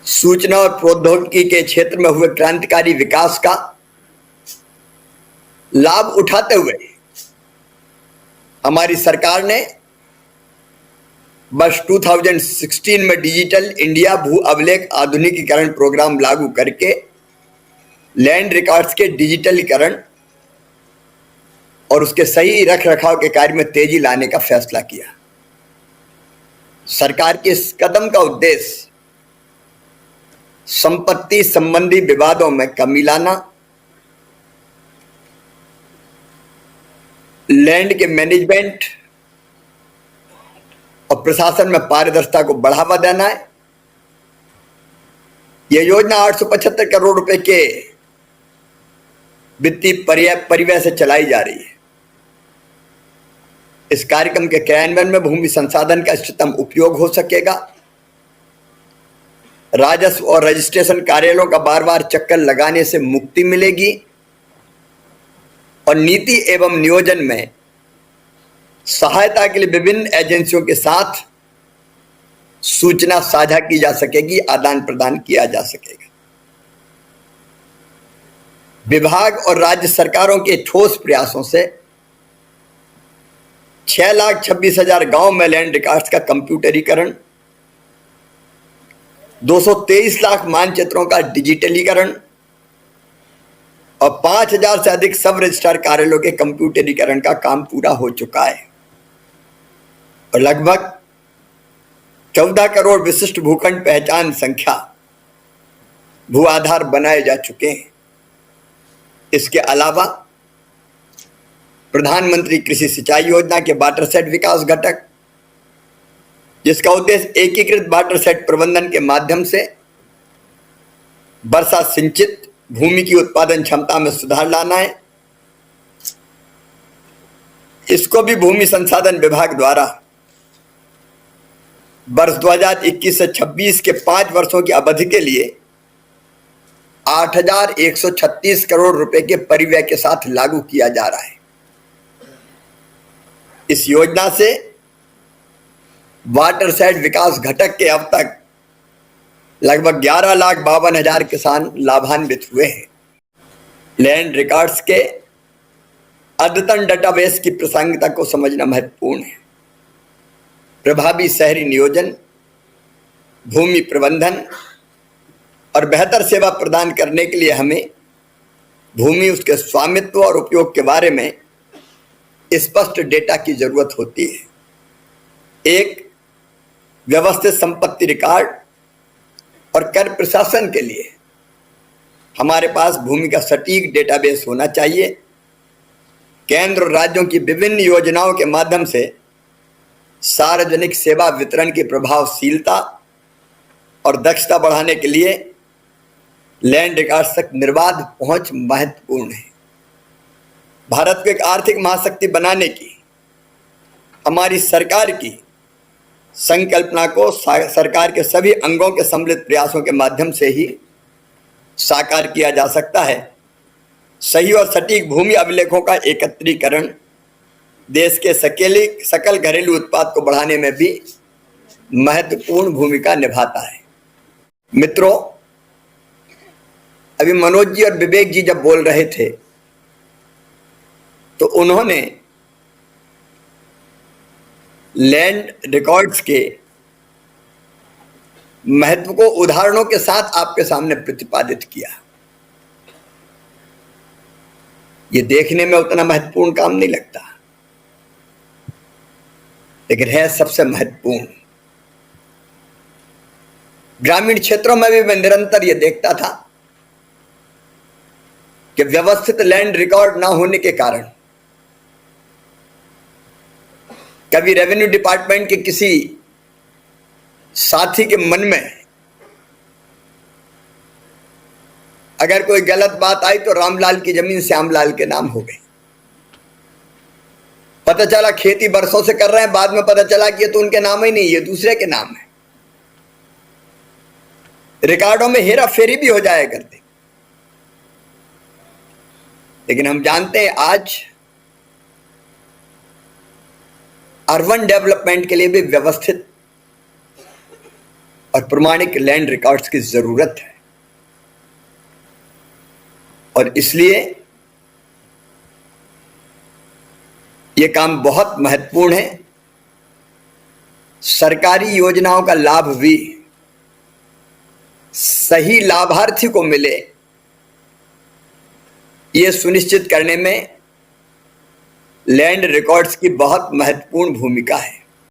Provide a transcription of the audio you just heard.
सूचना और प्रौद्योगिकी के क्षेत्र में हुए क्रांतिकारी विकास का लाभ उठाते हुए हमारी सरकार ने वर्ष 2016 में डिजिटल इंडिया भू अभिलेख आधुनिकीकरण प्रोग्राम लागू करके लैंड रिकॉर्ड्स के डिजिटलीकरण और उसके सही रख रखाव के कार्य में तेजी लाने का फैसला किया। सरकार के इस कदम का उद्देश्य संपत्ति संबंधी विवादों में कमी लाना, लैंड के मैनेजमेंट और प्रशासन में पारदर्शिता को बढ़ावा देना है। यह योजना 875 करोड़ रुपए के वित्तीय परिव्यय से चलाई जा रही है। इस कार्यक्रम के क्रियान्वयन में भूमि संसाधन का इष्टतम उपयोग हो सकेगा। राजस्व और रजिस्ट्रेशन कार्यालयों का बार बार चक्कर लगाने से मुक्ति मिलेगी और नीति एवं नियोजन में सहायता के लिए विभिन्न एजेंसियों के साथ सूचना साझा की जा सकेगी, आदान प्रदान किया जा सकेगा। विभाग और राज्य सरकारों के ठोस प्रयासों से 6,26,000 गांव में लैंड रिकॉर्ड्स का कंप्यूटरीकरण, 223 लाख मानचित्रों का डिजिटलीकरण और 5,000 से अधिक सब रजिस्ट्रार कार्यालयों के कंप्यूटरीकरण का काम पूरा हो चुका है और लगभग 14 करोड़ विशिष्ट भूखंड पहचान संख्या भू आधार बनाए जा चुके हैं। इसके अलावा प्रधानमंत्री कृषि सिंचाई योजना के वाटरसेट विकास घटक, जिसका उद्देश्य एकीकृत वाटरसेट प्रबंधन के माध्यम से वर्षा सिंचित भूमि की उत्पादन क्षमता में सुधार लाना है, इसको भी भूमि संसाधन विभाग द्वारा वर्ष 2021 से 26 के 5 वर्षों की अवधि के लिए 8,136 करोड़ रुपए के परिव्यय के साथ लागू किया जा रहा है। इस योजना से वाटरसेट विकास घटक के अब तक लगभग 11,52,000 किसान लाभान्वित हुए हैं। लैंड रिकॉर्ड्स के अद्यतन डेटाबेस की प्रासंगिकता को समझना महत्वपूर्ण है। प्रभावी शहरी नियोजन, भूमि प्रबंधन और बेहतर सेवा प्रदान करने के लिए हमें भूमि, उसके स्वामित्व और उपयोग के बारे में स्पष्ट डेटा की जरूरत होती है। एक व्यवस्थित संपत्ति रिकॉर्ड और कर प्रशासन के लिए हमारे पास भूमि का सटीक डेटाबेस होना चाहिए। केंद्र और राज्यों की विभिन्न योजनाओं के माध्यम से सार्वजनिक सेवा वितरण की प्रभावशीलता और दक्षता बढ़ाने के लिए लैंड रिकॉर्ड्स तक निर्बाध पहुंच महत्वपूर्ण है। भारत को एक आर्थिक महाशक्ति बनाने की हमारी सरकार की संकल्पना को सरकार के सभी अंगों के सम्मिलित प्रयासों के माध्यम से ही साकार किया जा सकता है। सही और सटीक भूमि अभिलेखों का एकत्रीकरण देश के सकल घरेलू उत्पाद को बढ़ाने में भी महत्वपूर्ण भूमिका निभाता है। मित्रों, अभी मनोज जी और विवेक जी जब बोल रहे थे तो उन्होंने लैंड रिकॉर्ड्स के महत्व को उदाहरणों के साथ आपके सामने प्रतिपादित किया। ये देखने में उतना महत्वपूर्ण काम नहीं लगता, लेकिन है सबसे महत्वपूर्ण। ग्रामीण क्षेत्रों में भी मैं निरंतर ये देखता था कि व्यवस्थित लैंड रिकॉर्ड ना होने के कारण कभी रेवेन्यू डिपार्टमेंट के किसी साथी के मन में अगर कोई गलत बात आई तो रामलाल की जमीन श्यामलाल के नाम हो गई। पता चला खेती बरसों से कर रहे हैं, बाद में पता चला कि ये तो उनके नाम ही नहीं, ये दूसरे के नाम है। रिकॉर्डों में हेरा फेरी भी हो जाया करती। लेकिन हम जानते हैं आज अर्बन डेवलपमेंट के लिए भी व्यवस्थित और प्रमाणिक लैंड रिकॉर्ड्स की जरूरत है। और इसलिए यह काम बहुत महत्वपूर्ण है। सरकारी योजनाओं का लाभ भी सही लाभार्थी को मिले, यह सुनिश्चित करने में लैंड रिकॉर्ड्स की बहुत महत्वपूर्ण भूमिका है।